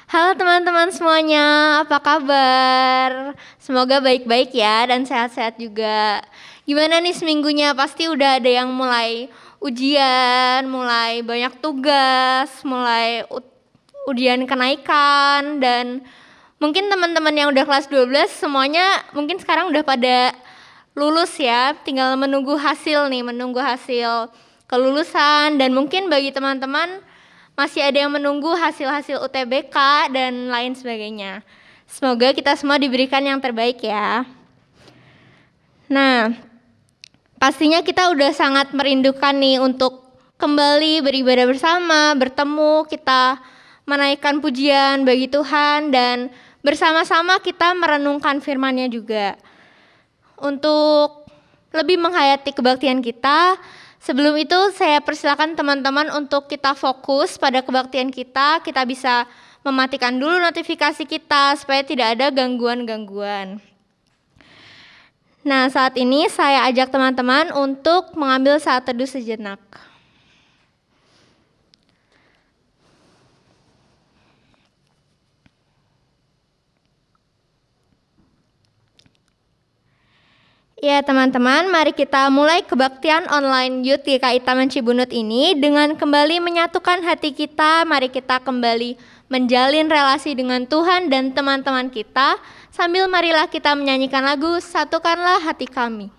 Halo teman-teman semuanya, apa kabar? Semoga baik-baik ya dan sehat-sehat juga. Gimana nih seminggunya? Pasti udah ada yang mulai ujian, mulai banyak tugas, mulai ujian kenaikan dan mungkin teman-teman yang udah kelas 12 semuanya mungkin sekarang udah pada lulus ya. Tinggal menunggu hasil nih, menunggu hasil kelulusan dan mungkin bagi teman-teman masih ada yang menunggu hasil-hasil UTBK dan lain sebagainya. Semoga kita semua diberikan yang terbaik ya. Nah, pastinya kita udah sangat merindukan nih untuk kembali beribadah bersama, bertemu, kita menaikkan pujian bagi Tuhan dan bersama-sama kita merenungkan firman-Nya juga. Untuk lebih menghayati kebaktian kita, sebelum itu saya persilakan teman-teman untuk kita fokus pada kebaktian kita bisa mematikan dulu notifikasi kita supaya tidak ada gangguan-gangguan. Nah, saat ini saya ajak teman-teman untuk mengambil saat teduh sejenak. Ya teman-teman, mari kita mulai kebaktian online Youth GKI Taman Cibunut ini dengan kembali menyatukan hati kita. Mari kita kembali menjalin relasi dengan Tuhan dan teman-teman kita. Sambil marilah kita menyanyikan lagu Satukanlah Hati Kami.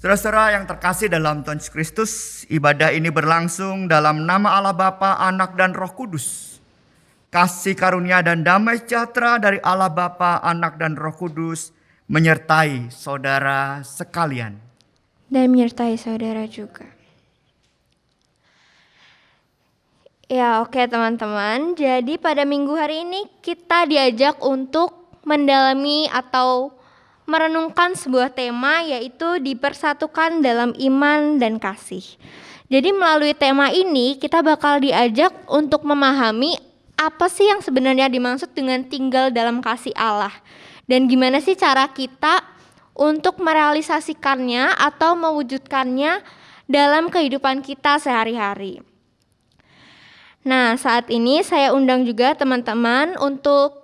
Saudara-saudara yang terkasih dalam Tuhan Yesus Kristus, ibadah ini berlangsung dalam nama Allah Bapa, Anak dan Roh Kudus. Kasih karunia dan damai sejahtera dari Allah Bapa, Anak dan Roh Kudus menyertai saudara sekalian. Dan menyertai saudara juga. Ya oke teman-teman, jadi pada minggu hari ini kita diajak untuk mendalami atau merenungkan sebuah tema, yaitu dipersatukan dalam iman dan kasih. Jadi melalui tema ini kita bakal diajak untuk memahami apa sih yang sebenarnya dimaksud dengan tinggal dalam kasih Allah. Dan gimana sih cara kita untuk merealisasikannya atau mewujudkannya dalam kehidupan kita sehari-hari. Nah, saat ini saya undang juga teman-teman untuk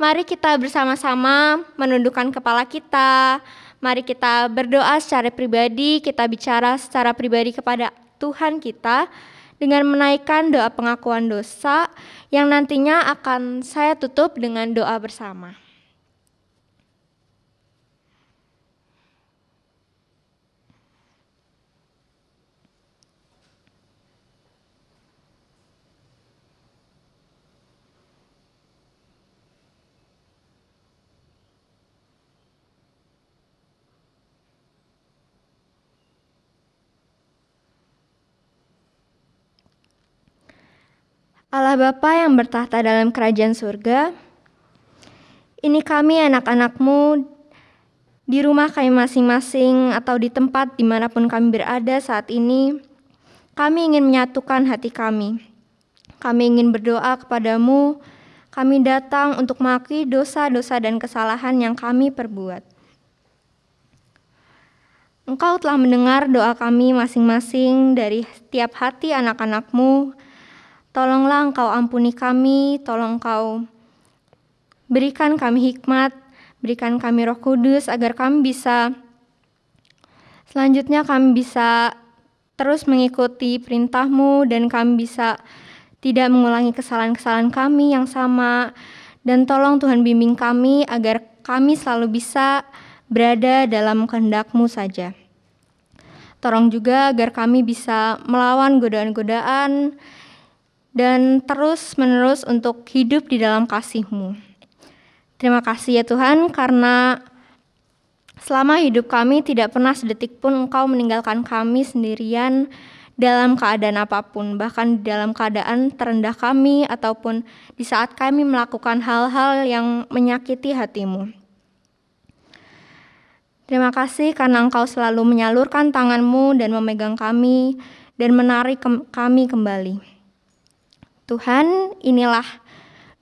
mari kita bersama-sama menundukkan kepala kita. Mari kita berdoa secara pribadi, kita bicara secara pribadi kepada Tuhan kita. dengan menaikkan doa pengakuan dosa yang nantinya akan saya tutup dengan doa bersama. Allah Bapa yang bertahta dalam kerajaan surga, ini kami anak-anak-Mu di rumah kami masing-masing atau di tempat dimanapun kami berada saat ini. Kami ingin menyatukan hati kami. Kami ingin berdoa kepadamu. Kami datang untuk mengakui dosa-dosa dan kesalahan yang kami perbuat. Engkau telah mendengar doa kami masing-masing dari setiap hati anak-anak-Mu. Tolonglah Engkau ampuni kami, tolong Engkau berikan kami hikmat, berikan kami Roh Kudus agar kami bisa terus mengikuti perintah-Mu dan kami bisa tidak mengulangi kesalahan-kesalahan kami yang sama. Dan tolong Tuhan bimbing kami agar kami selalu bisa berada dalam kehendak-Mu saja. Tolong juga agar kami bisa melawan godaan-godaan dan terus-menerus untuk hidup di dalam kasih-Mu. Terima kasih ya Tuhan, karena selama hidup kami tidak pernah sedetik pun Engkau meninggalkan kami sendirian dalam keadaan apapun, bahkan dalam keadaan terendah kami ataupun di saat kami melakukan hal-hal yang menyakiti hati-Mu. Terima kasih karena Engkau selalu menyalurkan tangan-Mu dan memegang kami dan menarik kami kembali. Tuhan, inilah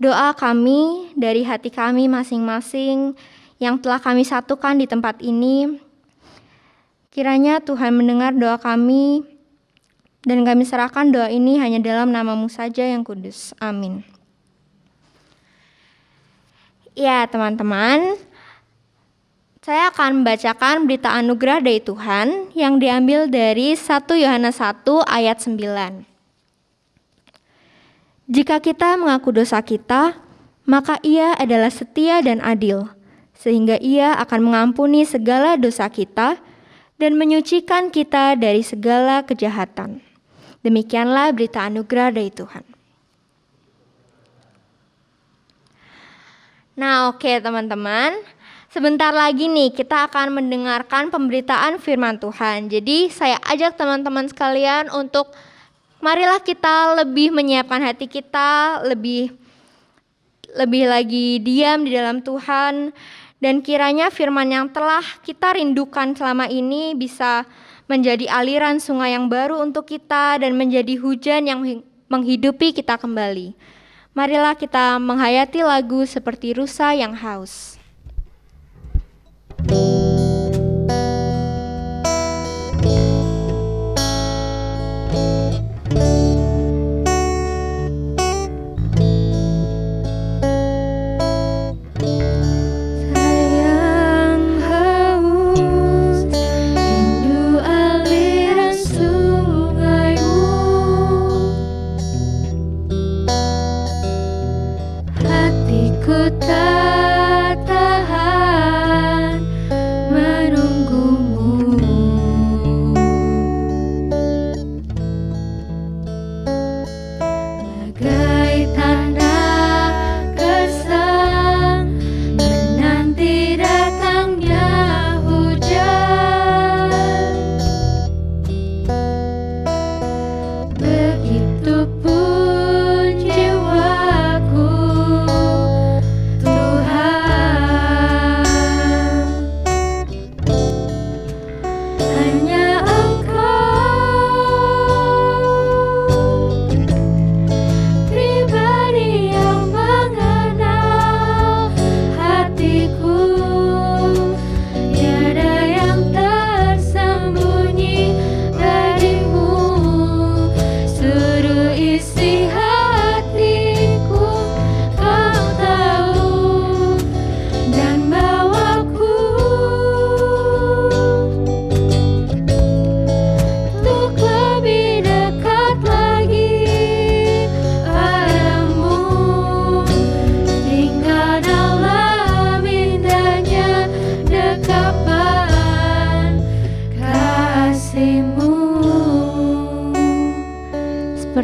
doa kami dari hati kami masing-masing yang telah kami satukan di tempat ini. Kiranya Tuhan mendengar doa kami dan kami serahkan doa ini hanya dalam nama-Mu saja yang kudus. Amin. Ya teman-teman, saya akan membacakan berita anugerah dari Tuhan yang diambil dari 1 Yohanes 1 ayat 9. Jika kita mengaku dosa kita, maka Ia adalah setia dan adil, sehingga Ia akan mengampuni segala dosa kita dan menyucikan kita dari segala kejahatan. Demikianlah berita anugerah dari Tuhan. Nah, oke teman-teman. Sebentar lagi nih kita akan mendengarkan pemberitaan firman Tuhan. Jadi saya ajak teman-teman sekalian untuk marilah kita lebih menyiapkan hati kita, lebih lagi diam di dalam Tuhan. Dan kiranya firman yang telah kita rindukan selama ini bisa menjadi aliran sungai yang baru untuk kita dan menjadi hujan yang menghidupi kita kembali. Marilah kita menghayati lagu seperti rusa yang haus. Hatiku tak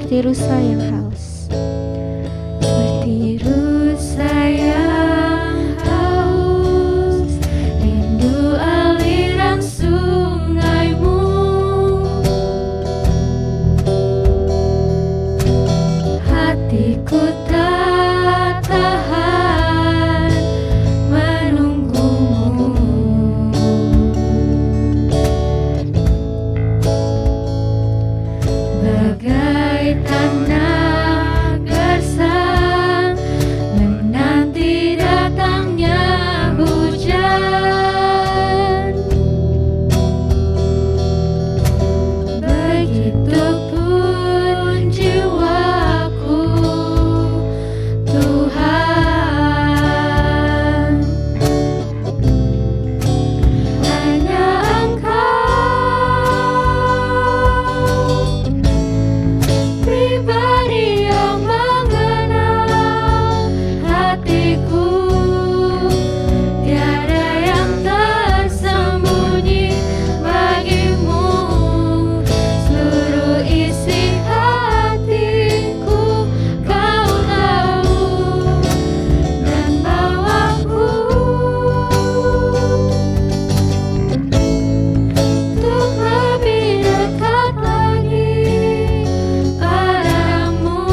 seperti rusa yang haus. Seperti rusa yang haus, rindu aliran sungaimu. Hatiku tak tahan menunggumu. Bagai tanah gersang menanti datangnya hujan, begitupun jiwaku, Tuhan. Hanya Engkau pribadi yang mengenal hatiku, tiada yang tersembunyi bagimu. Seluruh isi hatiku Kau tahu, dan bawaku untuk lebih dekat lagi padamu,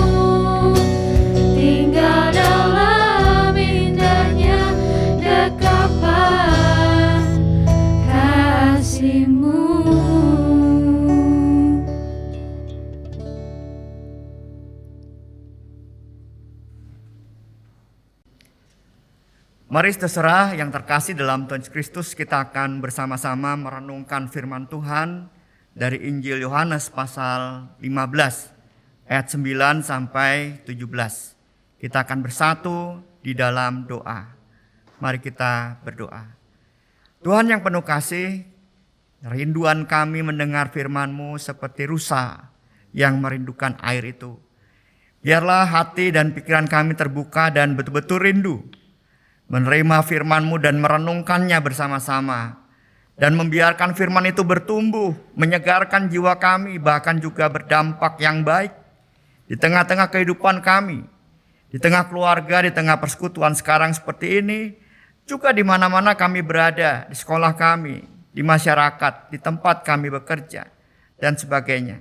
tinggal dalam indahnya dekapan kasih-Mu. Mari terserah yang terkasih dalam Tuhan Yesus Kristus, kita akan bersama-sama merenungkan firman Tuhan dari Injil Yohanes pasal 15 ayat 9 sampai 17. Kita akan bersatu di dalam doa. Mari kita berdoa. Tuhan yang penuh kasih, rinduan kami mendengar firman-Mu seperti rusa yang merindukan air itu. Biarlah hati dan pikiran kami terbuka dan betul-betul rindu menerima firman-Mu dan merenungkannya bersama-sama, dan membiarkan firman itu bertumbuh, menyegarkan jiwa kami, bahkan juga berdampak yang baik di tengah-tengah kehidupan kami, di tengah keluarga, di tengah persekutuan sekarang seperti ini, juga di mana-mana kami berada, di sekolah kami, di masyarakat, di tempat kami bekerja, dan sebagainya.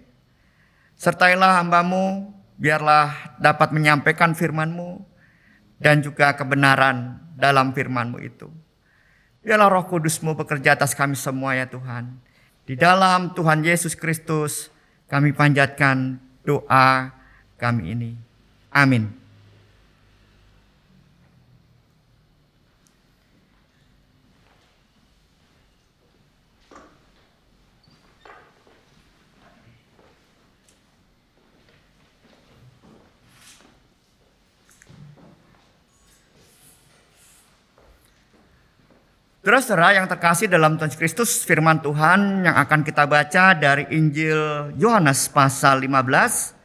Sertailah hamba-Mu, biarlah dapat menyampaikan firman-Mu dan juga kebenaran dalam firman-Mu itu. Biarlah Roh Kudus-Mu bekerja atas kami semua ya Tuhan. Di dalam Tuhan Yesus Kristus kami panjatkan doa kami ini. Amin. Saudara-saudara yang terkasih dalam Tuhan Yesus Kristus, firman Tuhan yang akan kita baca dari Injil Yohanes pasal 15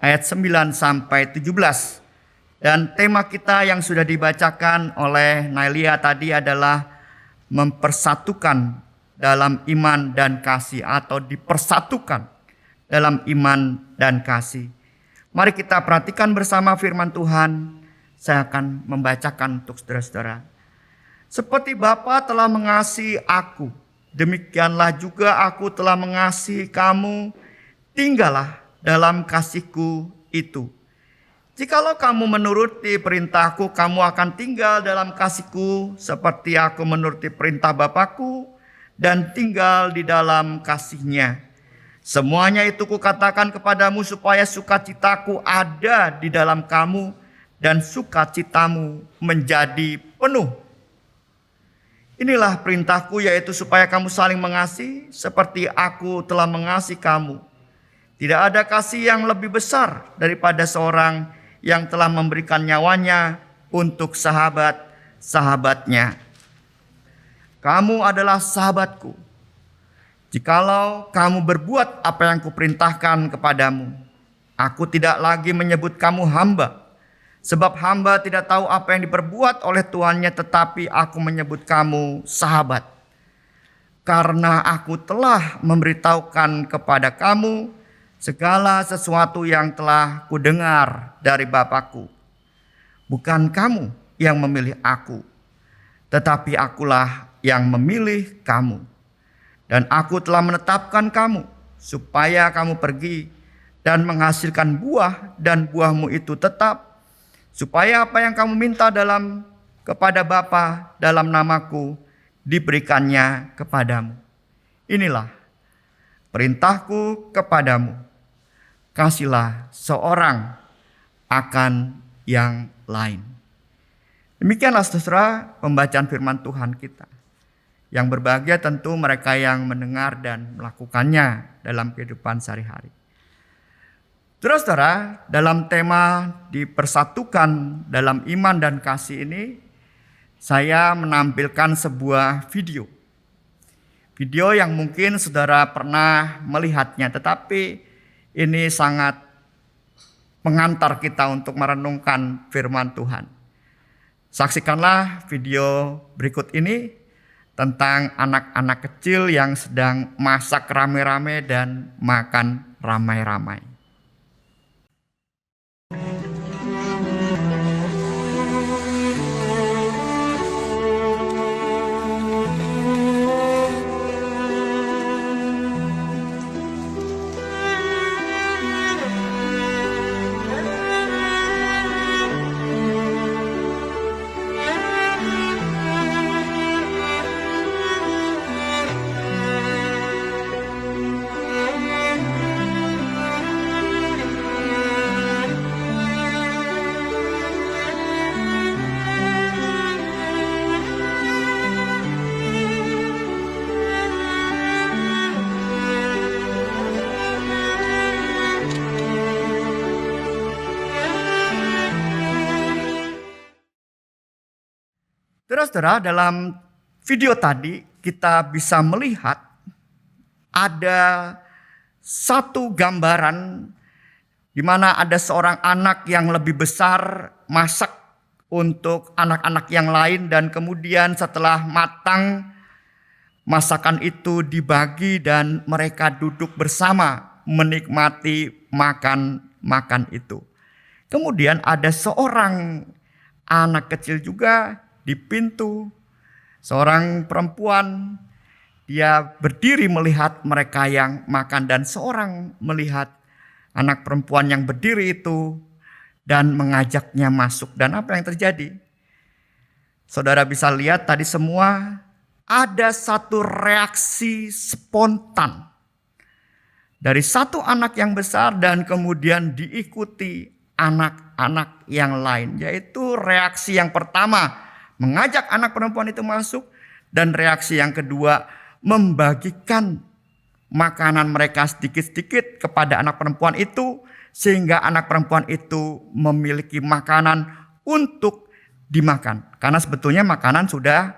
ayat 9 sampai 17. Dan tema kita yang sudah dibacakan oleh Nailia tadi adalah mempersatukan dalam iman dan kasih, atau dipersatukan dalam iman dan kasih. Mari kita perhatikan bersama firman Tuhan. Saya akan membacakan untuk saudara-saudara. Seperti Bapa telah mengasihi aku, demikianlah juga aku telah mengasihi kamu. Tinggallah dalam kasihku itu. Jikalau kamu menuruti perintahku, kamu akan tinggal dalam kasihku, seperti aku menuruti perintah Bapakku dan tinggal di dalam kasihnya. Semuanya itu kukatakan kepadamu supaya sukacitaku ada di dalam kamu dan sukacitamu menjadi penuh. Inilah perintahku, yaitu supaya kamu saling mengasihi seperti aku telah mengasihi kamu. Tidak ada kasih yang lebih besar daripada seorang yang telah memberikan nyawanya untuk sahabat-sahabatnya. Kamu adalah sahabatku, jikalau kamu berbuat apa yang kuperintahkan kepadamu. Aku tidak lagi menyebut kamu hamba, sebab hamba tidak tahu apa yang diperbuat oleh tuannya, tetapi aku menyebut kamu sahabat. Karena aku telah memberitahukan kepada kamu segala sesuatu yang telah kudengar dari Bapakku. Bukan kamu yang memilih aku, tetapi akulah yang memilih kamu. Dan aku telah menetapkan kamu supaya kamu pergi dan menghasilkan buah, dan buahmu itu tetap, supaya apa yang kamu minta kepada Bapa dalam namaku diberikannya kepadamu. Inilah perintahku kepadamu, kasihlah seorang akan yang lain. Demikianlah saudara pembacaan firman Tuhan kita. Yang berbahagia tentu mereka yang mendengar dan melakukannya dalam kehidupan sehari-hari. Saudara, dalam tema dipersatukan dalam iman dan kasih ini, saya menampilkan sebuah video. Video yang mungkin saudara pernah melihatnya, tetapi ini sangat mengantar kita untuk merenungkan firman Tuhan. Saksikanlah video berikut ini tentang anak-anak kecil yang sedang masak rame-rame dan makan ramai-ramai. Saudara, dalam video tadi kita bisa melihat ada satu gambaran di mana ada seorang anak yang lebih besar masak untuk anak-anak yang lain, dan kemudian setelah matang masakan itu dibagi dan mereka duduk bersama menikmati makan itu. Kemudian ada seorang anak kecil juga di pintu, seorang perempuan, dia berdiri melihat mereka yang makan, dan seorang melihat anak perempuan yang berdiri itu dan mengajaknya masuk. Dan apa yang terjadi? Saudara bisa lihat tadi semua ada satu reaksi spontan dari satu anak yang besar dan kemudian diikuti anak-anak yang lain, yaitu reaksi yang pertama mengajak anak perempuan itu masuk, dan reaksi yang kedua membagikan makanan mereka sedikit-sedikit kepada anak perempuan itu, sehingga anak perempuan itu memiliki makanan untuk dimakan. Karena sebetulnya makanan sudah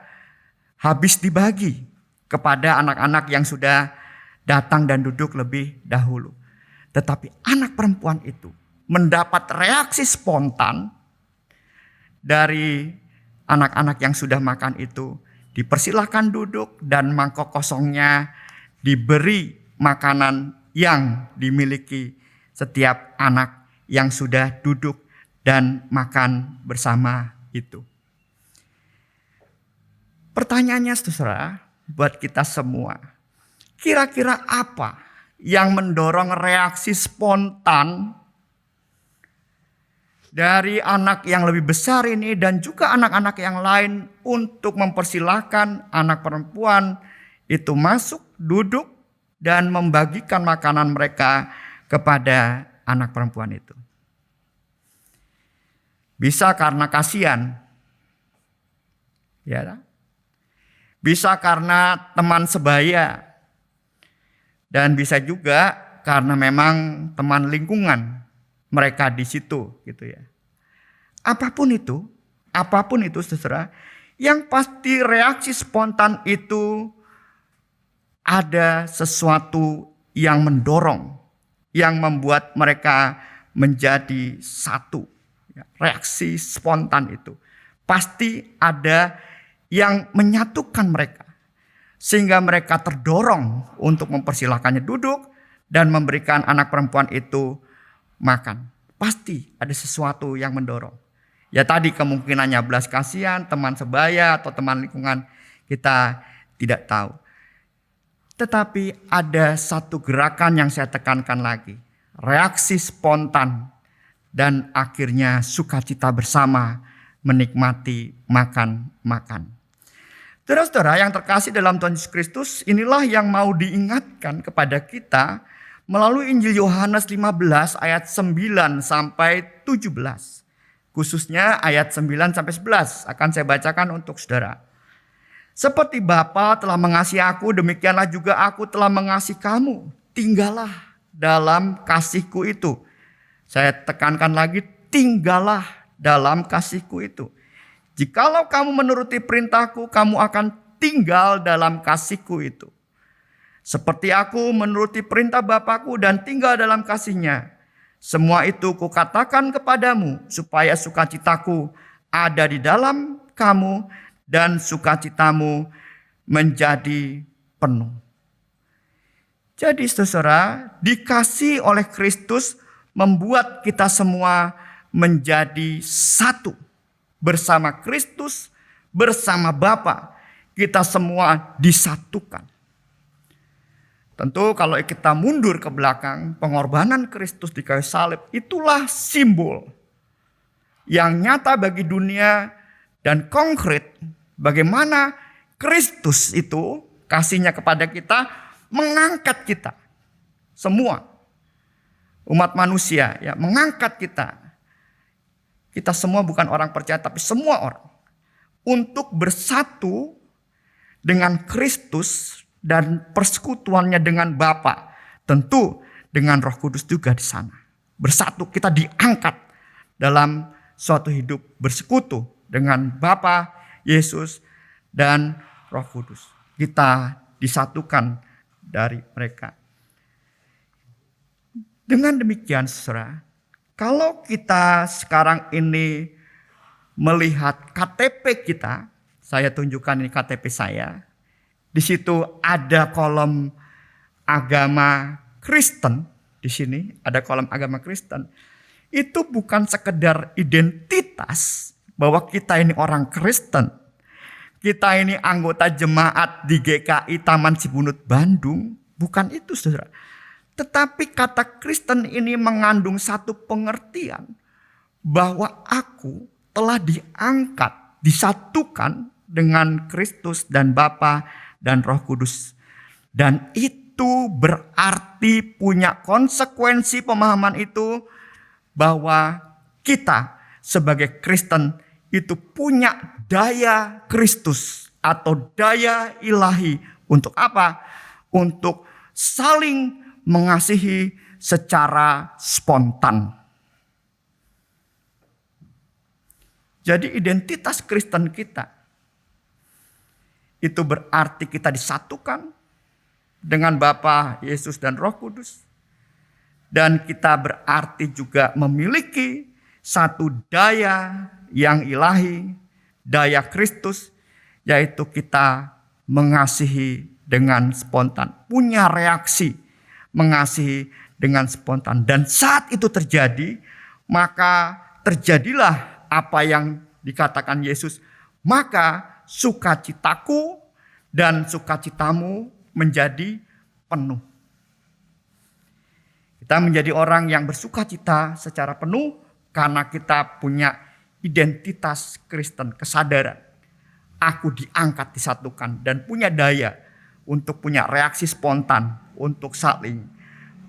habis dibagi kepada anak-anak yang sudah datang dan duduk lebih dahulu. Tetapi anak perempuan itu mendapat reaksi spontan dari anak-anak yang sudah makan itu, dipersilahkan duduk dan mangkok kosongnya diberi makanan yang dimiliki setiap anak yang sudah duduk dan makan bersama itu. Pertanyaannya saudara, buat kita semua, kira-kira apa yang mendorong reaksi spontan dari anak yang lebih besar ini dan juga anak-anak yang lain untuk mempersilahkan anak perempuan itu masuk, duduk, dan membagikan makanan mereka kepada anak perempuan itu? Bisa karena kasihan, ya, bisa karena teman sebaya, dan bisa juga karena memang teman lingkungan mereka di situ, gitu ya. Apapun itu saudara, yang pasti reaksi spontan itu ada sesuatu yang mendorong, yang membuat mereka menjadi satu. Reaksi spontan itu pasti ada yang menyatukan mereka, sehingga mereka terdorong untuk mempersilahkannya duduk dan memberikan anak perempuan itu makan. Pasti ada sesuatu yang mendorong. Ya tadi kemungkinannya belas kasihan, teman sebaya atau teman lingkungan, kita tidak tahu. Tetapi ada satu gerakan yang saya tekankan lagi. Reaksi spontan dan akhirnya sukacita bersama menikmati makan-makan. Saudara-saudara yang terkasih dalam Tuhan Yesus Kristus, inilah yang mau diingatkan kepada kita melalui Injil Yohanes 15 ayat 9 sampai 17. Khususnya ayat 9 sampai 11 akan saya bacakan untuk saudara. Seperti Bapa telah mengasihi aku, demikianlah juga aku telah mengasihi kamu. Tinggallah dalam kasihku itu. Saya tekankan lagi, tinggallah dalam kasihku itu. Jikalau kamu menuruti perintahku, kamu akan tinggal dalam kasihku itu. Seperti aku menuruti perintah Bapakku dan tinggal dalam kasihnya. Semua itu kukatakan kepadamu, supaya sukacitaku ada di dalam kamu dan sukacitamu menjadi penuh. Jadi saudara, dikasih oleh Kristus membuat kita semua menjadi satu. Bersama Kristus, bersama Bapa, kita semua disatukan. Tentu kalau kita mundur ke belakang, pengorbanan Kristus di kayu salib itulah simbol yang nyata bagi dunia dan konkret bagaimana Kristus itu kasihnya kepada kita mengangkat kita semua umat manusia ya, mengangkat kita. Kita semua bukan orang percaya tapi semua orang untuk bersatu dengan Kristus dan persekutuannya dengan Bapa. Tentu dengan Roh Kudus juga di sana. Bersatu, kita diangkat dalam suatu hidup bersekutu dengan Bapa, Yesus dan Roh Kudus. Kita disatukan dari mereka. Dengan demikian saudara, kalau kita sekarang ini melihat KTP kita, saya tunjukkan ini KTP saya. Di situ ada kolom agama Kristen. Di sini ada kolom agama Kristen. Itu bukan sekedar identitas bahwa kita ini orang Kristen. Kita ini anggota jemaat di GKI Taman Sibunut Bandung. Bukan itu saudara. Tetapi kata Kristen ini mengandung satu pengertian bahwa aku telah diangkat, disatukan dengan Kristus dan Bapa dan Roh Kudus. Dan itu berarti punya konsekuensi pemahaman itu bahwa kita sebagai Kristen itu punya daya Kristus atau daya ilahi untuk apa? Untuk saling mengasihi secara spontan. Jadi identitas Kristen kita itu berarti kita disatukan dengan Bapa, Yesus dan Roh Kudus. Dan kita berarti juga memiliki satu daya yang ilahi, daya Kristus, yaitu kita mengasihi dengan spontan. Punya reaksi mengasihi dengan spontan. Dan saat itu terjadi, maka terjadilah apa yang dikatakan Yesus. Maka sukacitaku dan sukacitamu menjadi penuh. Kita menjadi orang yang bersukacita secara penuh karena kita punya identitas Kristen, kesadaran. Aku diangkat, disatukan dan punya daya untuk punya reaksi spontan untuk saling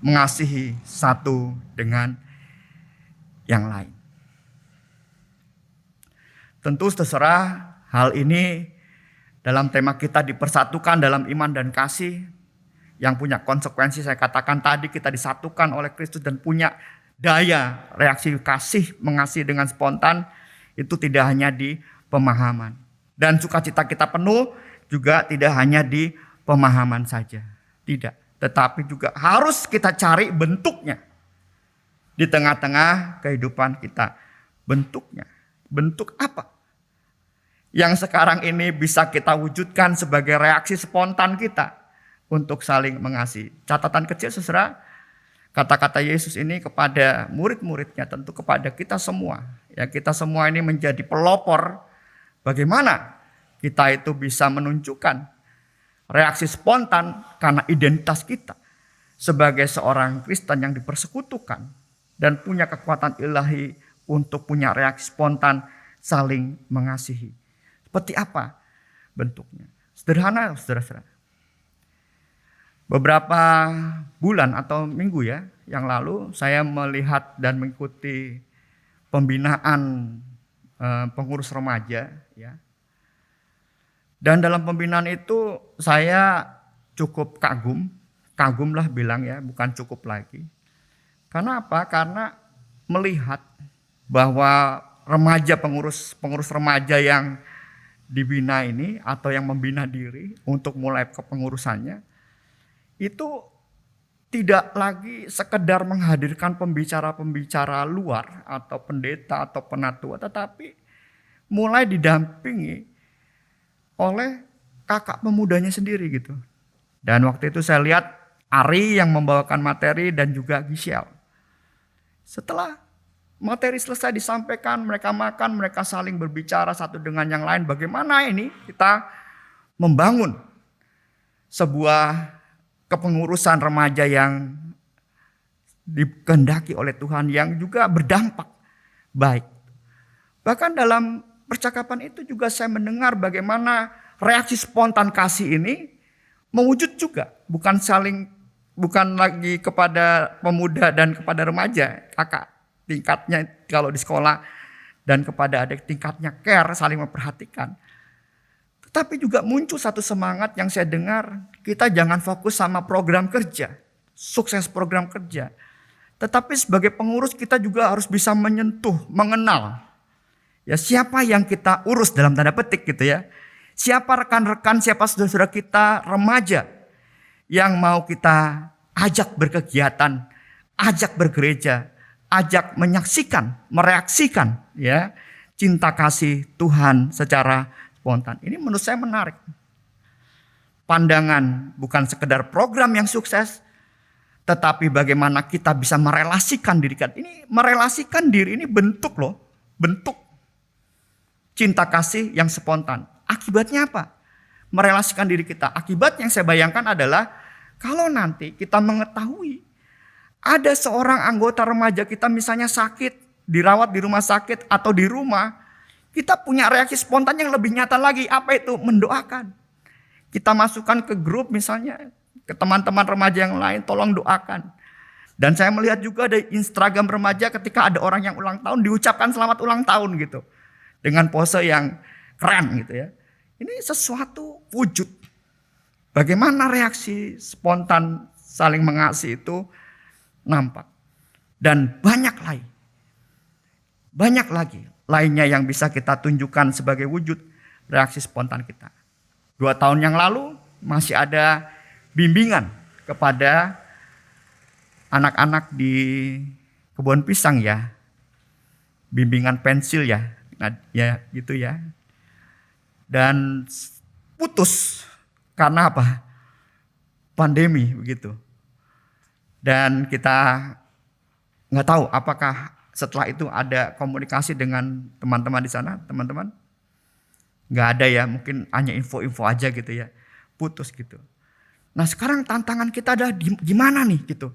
mengasihi satu dengan yang lain. Tentu terserah hal ini dalam tema kita dipersatukan dalam iman dan kasih yang punya konsekuensi. Saya katakan tadi kita disatukan oleh Kristus dan punya daya reaksi kasih mengasihi dengan spontan. Itu tidak hanya di pemahaman. Dan sukacita kita penuh juga tidak hanya di pemahaman saja. Tidak. Tetapi juga harus kita cari bentuknya. Di tengah-tengah kehidupan kita. Bentuknya. Bentuk apa? Yang sekarang ini bisa kita wujudkan sebagai reaksi spontan kita. Untuk saling mengasihi. Catatan kecil saudara. Kata-kata Yesus ini kepada murid-muridnya, tentu kepada kita semua. Ya, kita semua ini menjadi pelopor bagaimana kita itu bisa menunjukkan reaksi spontan karena identitas kita sebagai seorang Kristen yang dipersekutukan dan punya kekuatan ilahi untuk punya reaksi spontan saling mengasihi. Seperti apa bentuknya? Sederhana, saudara-saudara. Beberapa bulan atau minggu ya yang lalu saya melihat dan mengikuti pembinaan pengurus remaja ya. Dan dalam pembinaan itu saya cukup kagum lah bilang ya, bukan cukup lagi. Karena apa? Karena melihat bahwa pengurus remaja yang dibina ini atau yang membina diri untuk mulai kepengurusannya itu tidak lagi sekedar menghadirkan pembicara-pembicara luar atau pendeta atau penatua, tetapi mulai didampingi oleh kakak pemudanya sendiri gitu. Dan waktu itu saya lihat Ari yang membawakan materi dan juga Giselle. Setelah materi selesai disampaikan, mereka makan, mereka saling berbicara satu dengan yang lain. Bagaimana ini kita membangun sebuah kepengurusan remaja yang dikehendaki oleh Tuhan yang juga berdampak baik. Bahkan dalam percakapan itu juga saya mendengar bagaimana reaksi spontan kasih ini mewujud juga. Bukan lagi kepada pemuda dan kepada remaja, kakak tingkatnya kalau di sekolah dan kepada adik tingkatnya care, saling memperhatikan. Tapi juga muncul satu semangat yang saya dengar, kita jangan fokus sama program kerja, sukses program kerja. Tetapi sebagai pengurus kita juga harus bisa menyentuh, mengenal. Ya siapa yang kita urus dalam tanda petik gitu ya. Siapa rekan-rekan, siapa saudara-saudara kita remaja yang mau kita ajak berkegiatan, ajak bergereja, ajak menyaksikan, mereaksikan ya cinta kasih Tuhan secara spontan. Ini menurut saya menarik. Pandangan bukan sekedar program yang sukses, tetapi bagaimana kita bisa merelasikan diri kita. Ini merelasikan diri ini bentuk loh, bentuk cinta kasih yang spontan. Akibatnya apa? Merelasikan diri kita. Akibat yang saya bayangkan adalah kalau nanti kita mengetahui ada seorang anggota remaja kita misalnya sakit, dirawat di rumah sakit atau di rumah, kita punya reaksi spontan yang lebih nyata lagi. Apa itu? Mendoakan. Kita masukkan ke grup misalnya, ke teman-teman remaja yang lain, tolong doakan. Dan saya melihat juga di Instagram remaja ketika ada orang yang ulang tahun, diucapkan selamat ulang tahun gitu. Dengan pose yang keren gitu ya. Ini sesuatu wujud. Bagaimana reaksi spontan saling mengasihi itu nampak. Dan banyak lagi lainnya yang bisa kita tunjukkan sebagai wujud reaksi spontan kita. 2 tahun yang lalu masih ada bimbingan kepada anak-anak di kebun pisang ya. Bimbingan pensil ya. Nah, ya gitu ya. Dan putus karena apa? Pandemi begitu. Dan kita nggak tahu apakah setelah itu ada komunikasi dengan teman-teman di sana, teman-teman? Nggak ada ya, mungkin hanya info-info aja gitu ya. Putus gitu. Nah sekarang tantangan kita ada gimana nih gitu.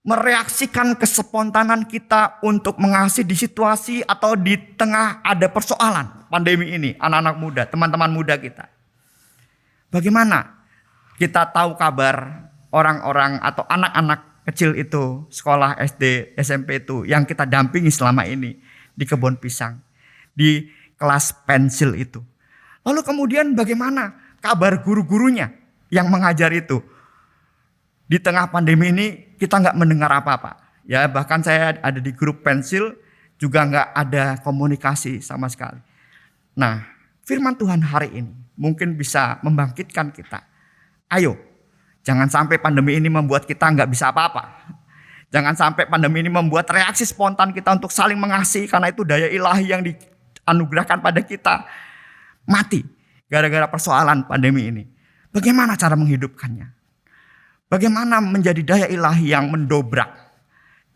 Mereaksikan kespontanan kita untuk mengasihi di situasi atau di tengah ada persoalan pandemi ini. Anak-anak muda, teman-teman muda kita. Bagaimana kita tahu kabar orang-orang atau anak-anak kecil itu, sekolah SD, SMP itu yang kita dampingi selama ini di kebun pisang, di kelas pensil itu. Lalu kemudian bagaimana kabar guru-gurunya yang mengajar itu? Di tengah pandemi ini kita nggak mendengar apa-apa. Ya bahkan saya ada di grup pensil juga nggak ada komunikasi sama sekali. Nah firman Tuhan hari ini mungkin bisa membangkitkan kita. Ayo. Jangan sampai pandemi ini membuat kita nggak bisa apa-apa. Jangan sampai pandemi ini membuat reaksi spontan kita untuk saling mengasihi karena itu daya ilahi yang dianugerahkan pada kita mati gara-gara persoalan pandemi ini. Bagaimana cara menghidupkannya? Bagaimana menjadi daya ilahi yang mendobrak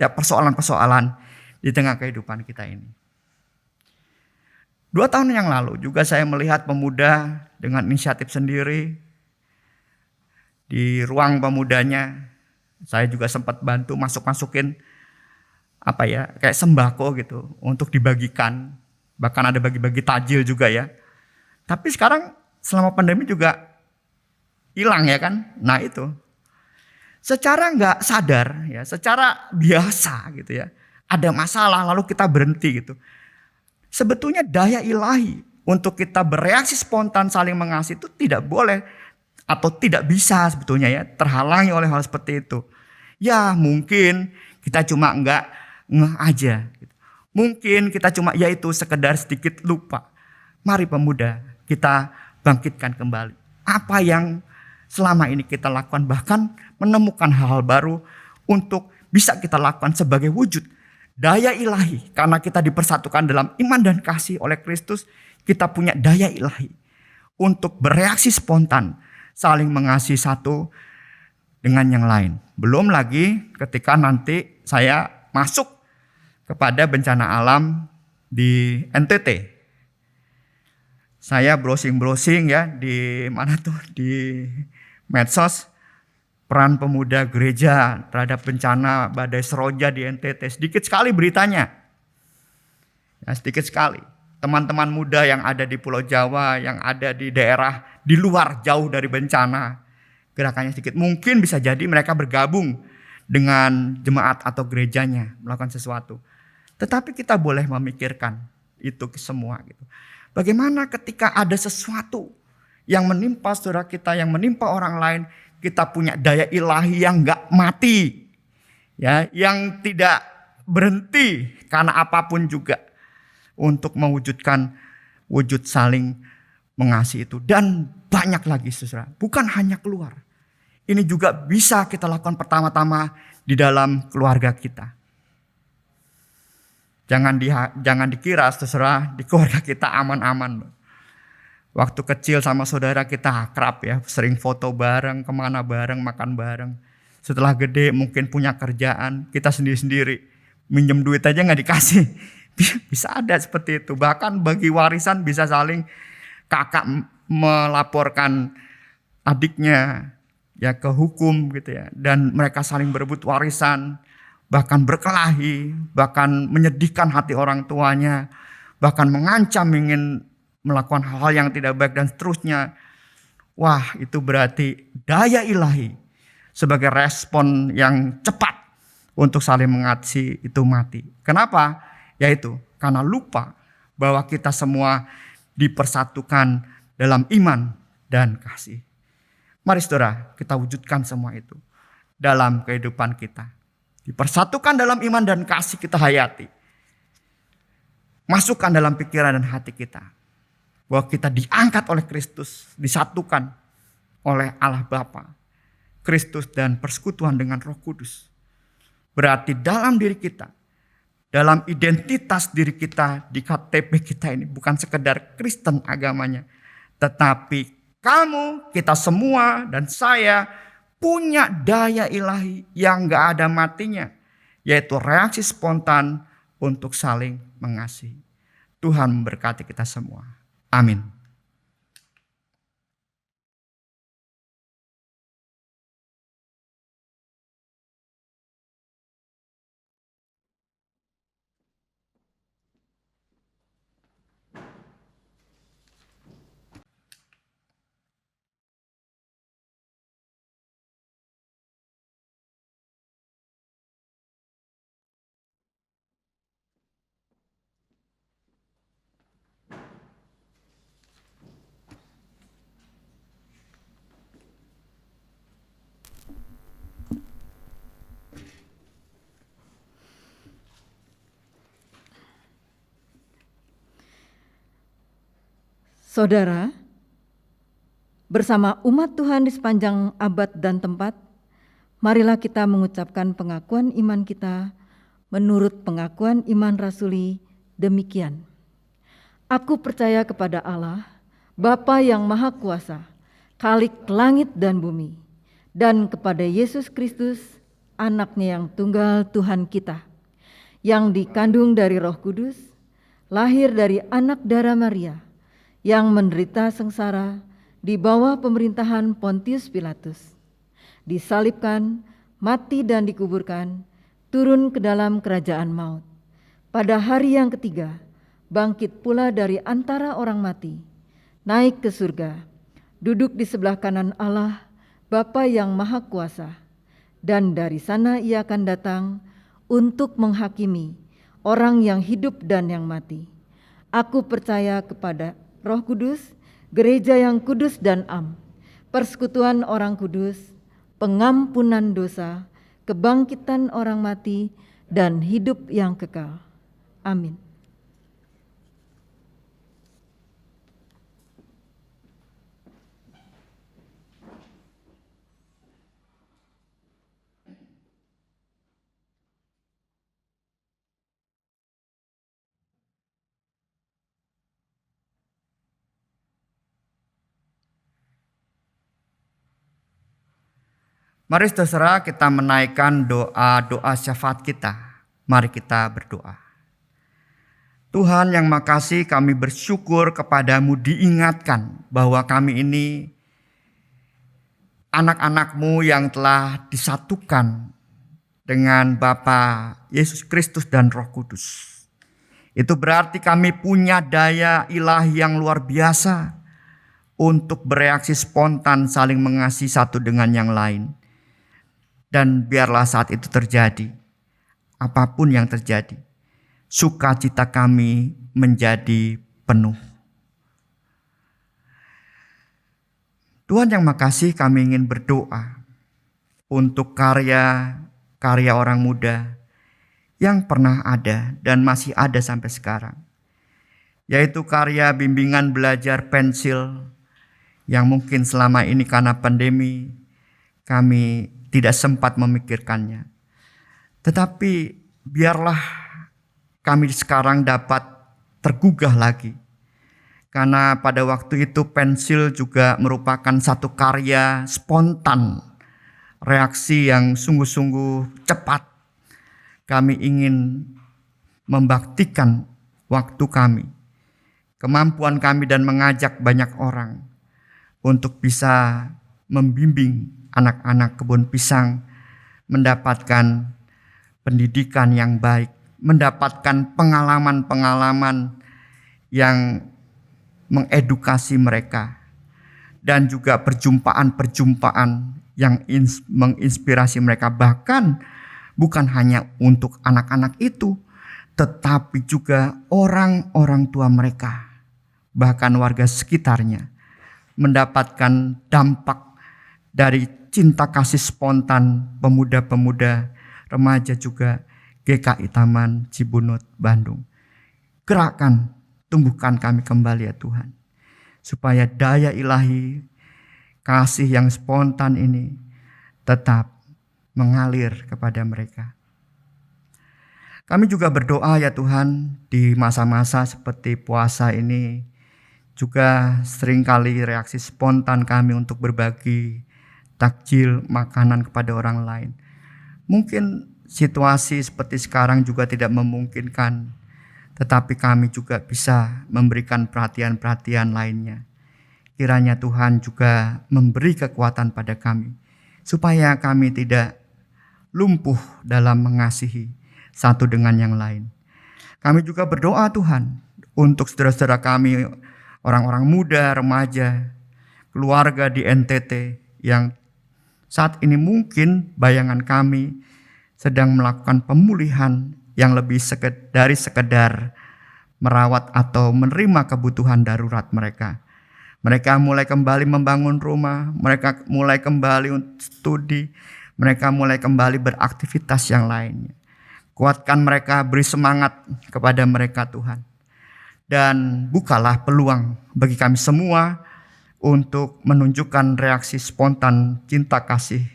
ya persoalan-persoalan di tengah kehidupan kita ini. 2 tahun yang lalu juga saya melihat pemuda dengan inisiatif sendiri di ruang pemudanya. Saya juga sempat bantu masukin kayak sembako gitu untuk dibagikan. Bahkan ada bagi-bagi tajil juga ya. Tapi sekarang selama pandemi juga hilang ya kan. Nah itu. Secara nggak sadar ya, secara biasa gitu ya. Ada masalah lalu kita berhenti gitu. Sebetulnya daya ilahi untuk kita bereaksi spontan saling mengasihi itu tidak boleh atau tidak bisa sebetulnya ya terhalangi oleh hal seperti itu. Ya mungkin kita cuma nggak ngeh aja. Gitu. Mungkin kita cuma yaitu sekedar sedikit lupa. Mari pemuda kita bangkitkan kembali. Apa yang selama ini kita lakukan bahkan menemukan hal-hal baru untuk bisa kita lakukan sebagai wujud daya ilahi. Karena kita dipersatukan dalam iman dan kasih oleh Kristus, kita punya daya ilahi untuk bereaksi spontan, saling mengasihi satu dengan yang lain. Belum lagi ketika nanti saya masuk kepada bencana alam di NTT. Saya browsing ya di medsos. Peran pemuda gereja terhadap bencana badai seroja di NTT. Sedikit sekali beritanya. Ya, sedikit sekali. Teman-teman muda yang ada di Pulau Jawa, yang ada di daerah di luar jauh dari bencana. Gerakannya sedikit. Mungkin bisa jadi mereka bergabung dengan jemaat atau gerejanya melakukan sesuatu. Tetapi kita boleh memikirkan itu semua. Gitu. Bagaimana ketika ada sesuatu yang menimpa saudara kita, yang menimpa orang lain, kita punya daya ilahi yang gak mati. Ya, yang tidak berhenti karena apapun juga. Untuk mewujudkan wujud saling mengasihi itu. Dan banyak lagi saudara. Bukan hanya keluar. Ini juga bisa kita lakukan pertama-tama di dalam keluarga kita. Jangan dikira saudara di keluarga kita aman-aman. Waktu kecil sama saudara kita akrab ya, sering foto bareng, kemana bareng, makan bareng. Setelah gede mungkin punya kerjaan, kita sendiri-sendiri. Minjem duit aja gak dikasih. Bisa ada seperti itu. Bahkan bagi warisan bisa saling kakak melaporkan adiknya ya ke hukum gitu ya. Dan mereka saling berebut warisan, bahkan berkelahi, bahkan menyedihkan hati orang tuanya, bahkan mengancam ingin melakukan hal-hal yang tidak baik dan seterusnya. Wah, itu berarti daya ilahi sebagai respon yang cepat untuk saling mengasihi itu mati. Kenapa? Yaitu karena lupa bahwa kita semua dipersatukan dalam iman dan kasih. Mari saudara, kita wujudkan semua itu dalam kehidupan kita. Dipersatukan dalam iman dan kasih kita hayati. Masukkan dalam pikiran dan hati kita. Bahwa kita diangkat oleh Kristus, disatukan oleh Allah Bapa, Kristus dan persekutuan dengan Roh Kudus. Berarti dalam diri kita, dalam identitas diri kita di KTP kita ini bukan sekedar Kristen agamanya, tetapi kamu, kita semua dan saya punya daya ilahi yang gak ada matinya, yaitu reaksi spontan untuk saling mengasihi. Tuhan memberkati kita semua. Amin. Saudara, bersama umat Tuhan di sepanjang abad dan tempat, marilah kita mengucapkan pengakuan iman kita menurut pengakuan iman rasuli demikian. Aku percaya kepada Allah, Bapa yang Maha Kuasa, Khalik langit dan bumi, dan kepada Yesus Kristus, anaknya yang tunggal Tuhan kita, yang dikandung dari Roh Kudus, lahir dari anak darah Maria, yang menderita sengsara di bawah pemerintahan Pontius Pilatus, disalibkan, mati dan dikuburkan, turun ke dalam kerajaan maut. Pada hari yang ketiga, bangkit pula dari antara orang mati, naik ke surga, duduk di sebelah kanan Allah, Bapa yang Maha Kuasa, dan dari sana ia akan datang untuk menghakimi orang yang hidup dan yang mati. Aku percaya kepada Roh Kudus, gereja yang kudus dan am, persekutuan orang kudus, pengampunan dosa, kebangkitan orang mati, dan hidup yang kekal. Amin. Mari saudara kita menaikkan doa-doa syafaat kita. Mari kita berdoa. Tuhan yang makasih, kami bersyukur kepadamu diingatkan bahwa kami ini anak-anak-Mu yang telah disatukan dengan Bapa Yesus Kristus dan Roh Kudus. Itu berarti kami punya daya ilahi yang luar biasa untuk bereaksi spontan saling mengasihi satu dengan yang lain. Dan biarlah saat itu terjadi, apapun yang terjadi, sukacita kami menjadi penuh. Tuhan yang makasih, kami ingin berdoa untuk karya orang muda yang pernah ada dan masih ada sampai sekarang. Yaitu karya bimbingan belajar pensil yang mungkin selama ini karena pandemi kami tidak sempat memikirkannya. Tetapi biarlah kami sekarang dapat tergugah lagi. Karena pada waktu itu pensil juga merupakan satu karya spontan. Reaksi yang sungguh-sungguh cepat. Kami ingin membaktikan waktu kami, kemampuan kami dan mengajak banyak orang untuk bisa membimbing anak-anak kebun pisang mendapatkan pendidikan yang baik, mendapatkan pengalaman-pengalaman yang mengedukasi mereka, dan juga perjumpaan-perjumpaan yang menginspirasi mereka, bahkan bukan hanya untuk anak-anak itu, tetapi juga orang-orang tua mereka, bahkan warga sekitarnya, mendapatkan dampak dari cinta kasih spontan pemuda-pemuda, remaja juga GKI Taman Cibunut, Bandung. Gerakkan, tumbuhkan kami kembali ya Tuhan. Supaya daya ilahi, kasih yang spontan ini tetap mengalir kepada mereka. Kami juga berdoa ya Tuhan, di masa-masa seperti puasa ini, juga seringkali reaksi spontan kami untuk berbagi takjil makanan kepada orang lain. Mungkin situasi seperti sekarang juga tidak memungkinkan, tetapi kami juga bisa memberikan perhatian-perhatian lainnya. Kiranya Tuhan juga memberi kekuatan pada kami, supaya kami tidak lumpuh dalam mengasihi satu dengan yang lain. Kami juga berdoa Tuhan untuk saudara-saudara kami, orang-orang muda, remaja, keluarga di NTT yang saat ini mungkin bayangan kami sedang melakukan pemulihan yang lebih dari sekedar merawat atau menerima kebutuhan darurat mereka. Mereka mulai kembali membangun rumah, mereka mulai kembali untuk studi, mereka mulai kembali beraktivitas yang lainnya. Kuatkan mereka, beri semangat kepada mereka Tuhan. Dan bukalah peluang bagi kami semua untuk menunjukkan reaksi spontan cinta kasih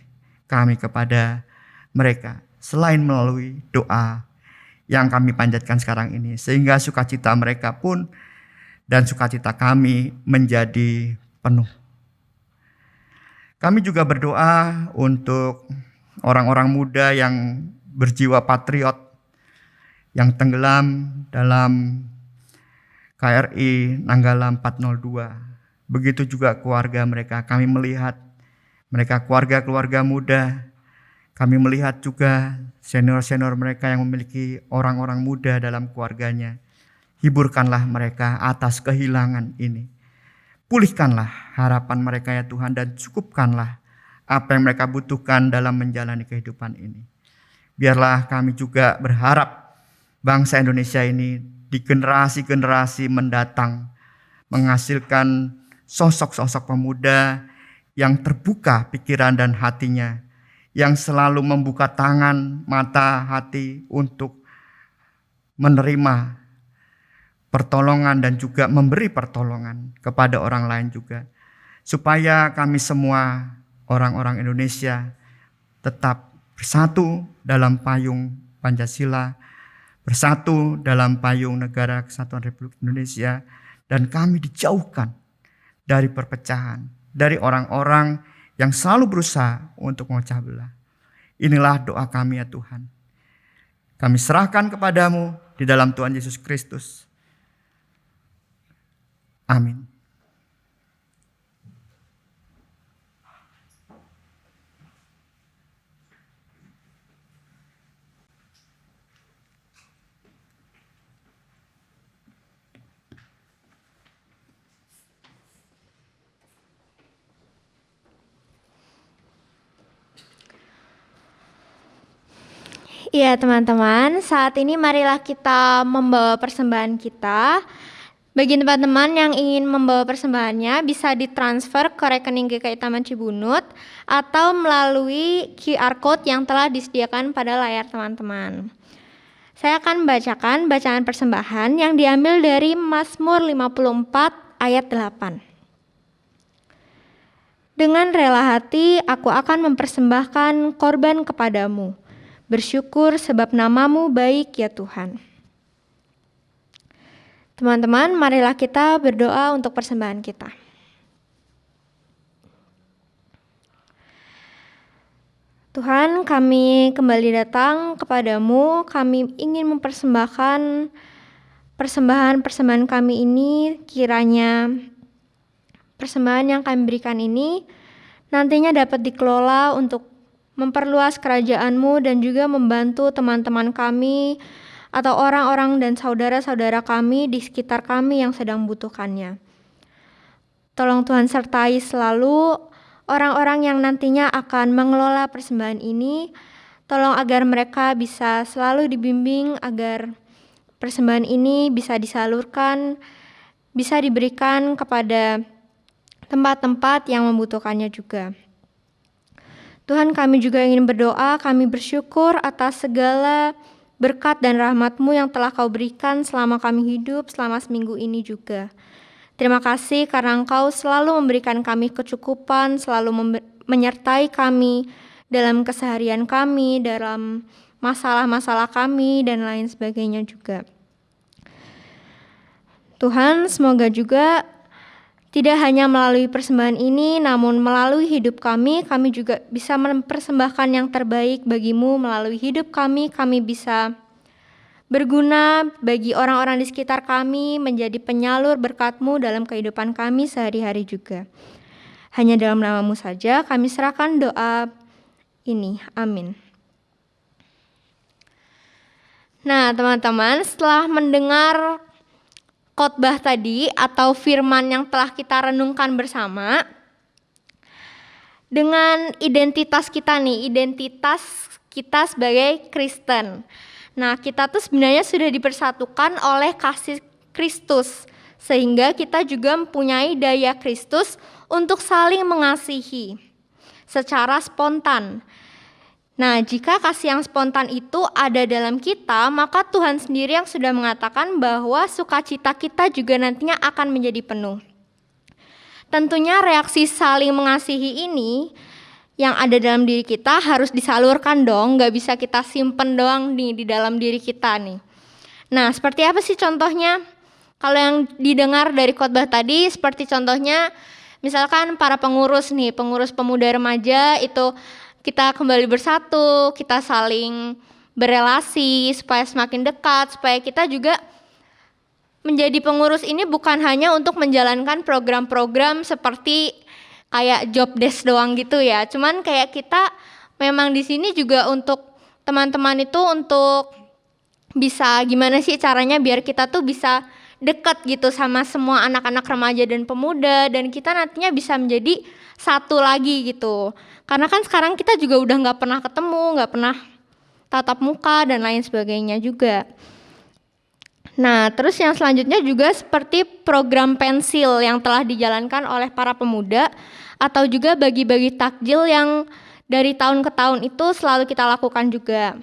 kami kepada mereka. Selain melalui doa yang kami panjatkan sekarang ini. Sehingga sukacita mereka pun dan sukacita kami menjadi penuh. Kami juga berdoa untuk orang-orang muda yang berjiwa patriot, yang tenggelam dalam KRI Nanggala 402. Begitu juga keluarga mereka. Kami melihat mereka keluarga-keluarga muda. Kami melihat juga senior-senior mereka yang memiliki orang-orang muda dalam keluarganya. Hiburkanlah mereka atas kehilangan ini. Pulihkanlah harapan mereka ya Tuhan, dan cukupkanlah apa yang mereka butuhkan dalam menjalani kehidupan ini. Biarlah kami juga berharap bangsa Indonesia ini di generasi-generasi mendatang menghasilkan sosok-sosok pemuda yang terbuka pikiran dan hatinya, yang selalu membuka tangan, mata, hati untuk menerima pertolongan dan juga memberi pertolongan kepada orang lain juga. Supaya kami semua orang-orang Indonesia tetap bersatu dalam payung Pancasila, bersatu dalam payung Negara Kesatuan Republik Indonesia, dan kami dijauhkan dari perpecahan, dari orang-orang yang selalu berusaha untuk memecah belah. Inilah doa kami ya Tuhan. Kami serahkan kepadamu di dalam Tuhan Yesus Kristus. Amin. Iya teman-teman, saat ini marilah kita membawa persembahan kita. Bagi teman-teman yang ingin membawa persembahannya bisa ditransfer ke rekening GKI Taman Cibunut atau melalui QR Code yang telah disediakan pada layar teman-teman. Saya akan membacakan bacaan persembahan yang diambil dari Mazmur 54 ayat 8. Dengan rela hati aku akan mempersembahkan korban kepadamu. Bersyukur sebab namamu baik ya Tuhan. Teman-teman, marilah kita berdoa untuk persembahan kita. Tuhan, kami kembali datang kepadamu. Kami ingin mempersembahkan persembahan kami ini. Kiranya persembahan yang kami berikan ini nantinya dapat dikelola untuk memperluas kerajaan-Mu dan juga membantu teman-teman kami atau orang-orang dan saudara-saudara kami di sekitar kami yang sedang membutuhkannya. Tolong Tuhan sertai selalu orang-orang yang nantinya akan mengelola persembahan ini. Tolong agar mereka bisa selalu dibimbing agar persembahan ini bisa disalurkan, bisa diberikan kepada tempat-tempat yang membutuhkannya juga. Tuhan, kami juga ingin berdoa, kami bersyukur atas segala berkat dan rahmat-Mu yang telah Kau berikan selama kami hidup, selama seminggu ini juga. Terima kasih karena Engkau selalu memberikan kami kecukupan, selalu menyertai kami dalam keseharian kami, dalam masalah-masalah kami, dan lain sebagainya juga. Tuhan, semoga juga tidak hanya melalui persembahan ini, namun melalui hidup kami juga bisa mempersembahkan yang terbaik bagi-Mu. Melalui hidup kami bisa berguna bagi orang-orang di sekitar kami, menjadi penyalur berkat-Mu dalam kehidupan kami sehari-hari juga. Hanya dalam nama-Mu saja kami serahkan doa ini. Amin. Nah teman-teman, setelah mendengar khotbah tadi atau firman yang telah kita renungkan bersama, dengan identitas kita nih, identitas kita sebagai Kristen. Nah, kita tuh sebenarnya sudah dipersatukan oleh kasih Kristus, sehingga kita juga mempunyai daya Kristus untuk saling mengasihi secara spontan. Nah, jika kasih yang spontan itu ada dalam kita, maka Tuhan sendiri yang sudah mengatakan bahwa sukacita kita juga nantinya akan menjadi penuh. Tentunya reaksi saling mengasihi ini yang ada dalam diri kita harus disalurkan dong, gak bisa kita simpen doang nih di dalam diri kita nih. Nah, seperti apa sih contohnya? Kalau yang didengar dari khotbah tadi, seperti contohnya Misalkan para pengurus nih, pengurus pemuda remaja itu kita kembali bersatu, kita saling berelasi supaya semakin dekat, supaya kita juga menjadi pengurus ini bukan hanya untuk menjalankan program-program seperti kayak job desk doang gitu ya. Cuman kayak kita memang di sini juga untuk teman-teman itu untuk bisa gimana sih caranya biar kita tuh bisa dekat gitu sama semua anak-anak remaja dan pemuda, dan kita nantinya bisa menjadi satu lagi gitu. Karena kan sekarang kita juga udah nggak pernah ketemu, nggak pernah tatap muka dan lain sebagainya juga. Nah, terus yang selanjutnya juga seperti program pensil yang telah dijalankan oleh para pemuda, atau juga bagi-bagi takjil yang dari tahun ke tahun itu selalu kita lakukan juga.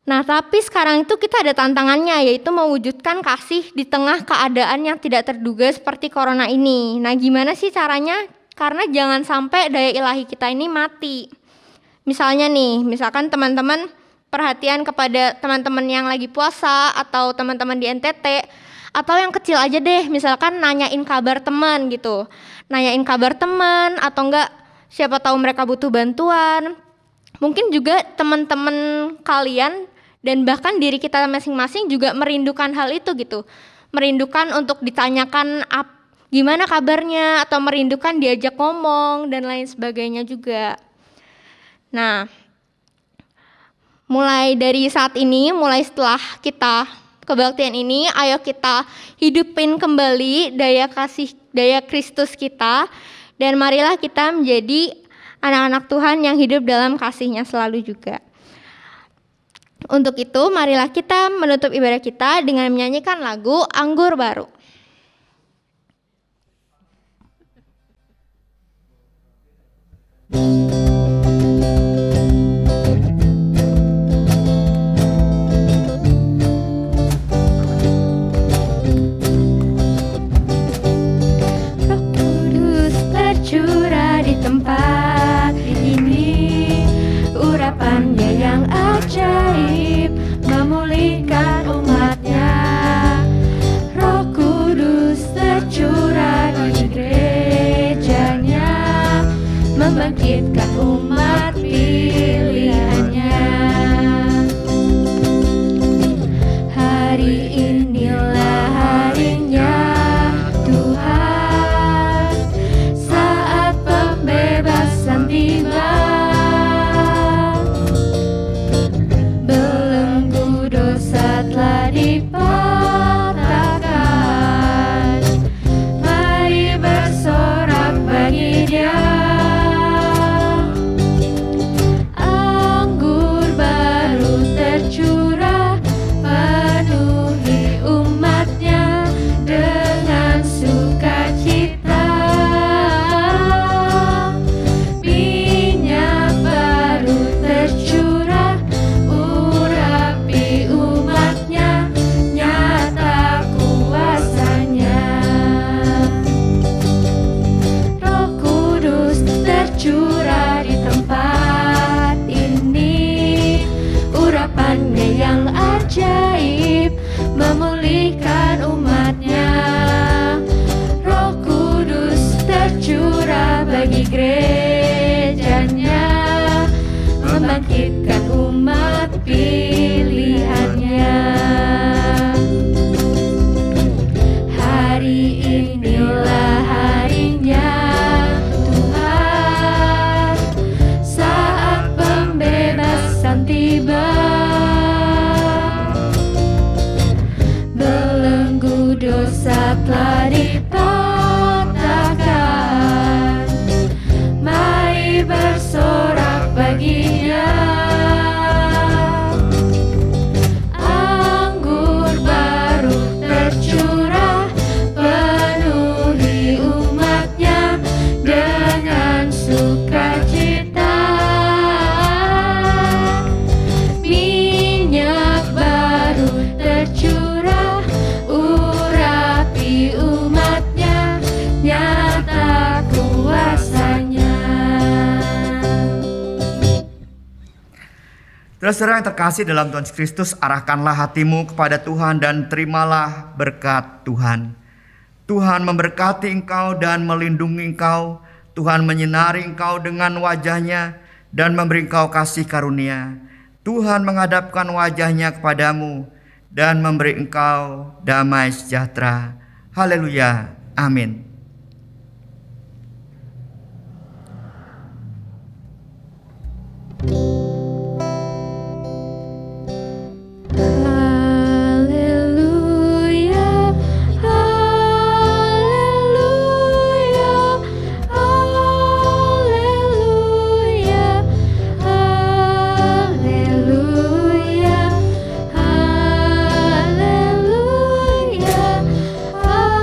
Nah, tapi sekarang itu kita ada tantangannya, yaitu mewujudkan kasih di tengah keadaan yang tidak terduga seperti corona ini. Nah, gimana sih caranya? Karena jangan sampai daya ilahi kita ini mati. Misalnya nih, misalkan teman-teman perhatian kepada teman-teman yang lagi puasa atau teman-teman di NTT, atau yang kecil aja deh, misalkan nanyain kabar teman gitu. Nanyain kabar teman atau enggak siapa tahu mereka butuh bantuan. Mungkin juga teman-teman kalian dan bahkan diri kita masing-masing juga merindukan hal itu gitu. Merindukan untuk ditanyakan gimana kabarnya, atau merindukan diajak ngomong dan lain sebagainya juga. Nah, mulai dari saat ini, mulai setelah kita kebaktian ini, ayo kita hidupin kembali daya kasih, daya Kristus kita, dan marilah kita menjadi anak-anak Tuhan yang hidup dalam kasih-Nya selalu juga. Untuk itu, marilah kita menutup ibadah kita dengan menyanyikan lagu Anggur Baru. Roh Kudus tercurah di tempat ini, urapannya yang ajaib memulihkan umatnya. Roh Kudus tercurah di gerejanya, membangkitkan umat pilihannya. Hari inilah harinya Tuhan, saat pembebasan tiba. Belenggu dosa telah dipatahkan, mari bersorak bagi Dia. Anggur baru tercurah, penuhi umatnya dengan sukacita. Minyak baru tercurah, urapi umatnya, nyata kuasanya. Roh Kudus tercurah di tempat ini, urapannya yang ajaib memulihkan umatnya. Roh Kudus tercurah bagi gerejanya, membangkitkan umat pilihannya. Hari inilah harinya Tuhan, saat pembebasan tiba. Belenggu dosa telah dipatahkan, mari bersorak bagi Dia. Anggur baru tercurah, penuhi umatnya dengan sukacita. Minyak baru tercurah, urapi umatnya, nyata kuasanya. Saudara yang terkasih dalam Tuhan Yesus Kristus, arahkanlah hatimu kepada Tuhan dan terimalah berkat Tuhan. Tuhan memberkati engkau dan melindungi engkau. Tuhan menyinari engkau dengan wajah-Nya dan memberi engkau kasih karunia. Tuhan menghadapkan wajah-Nya kepadamu dan memberi engkau damai sejahtera. Haleluya. Amin. Haleluya, haleluya, haleluya, haleluya, haleluya, amin, amin,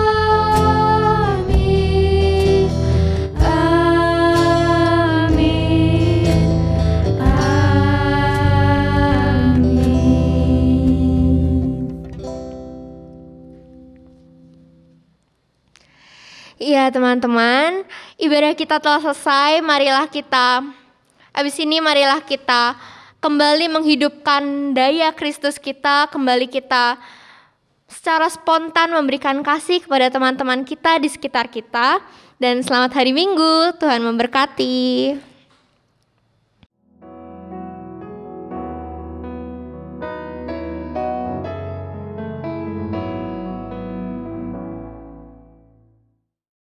Iya teman-teman, ibadah kita telah selesai. Habis ini marilah kita kembali menghidupkan daya Kristus kita. Kembali kita secara spontan memberikan kasih kepada teman-teman kita di sekitar kita. Dan selamat hari Minggu, Tuhan memberkati.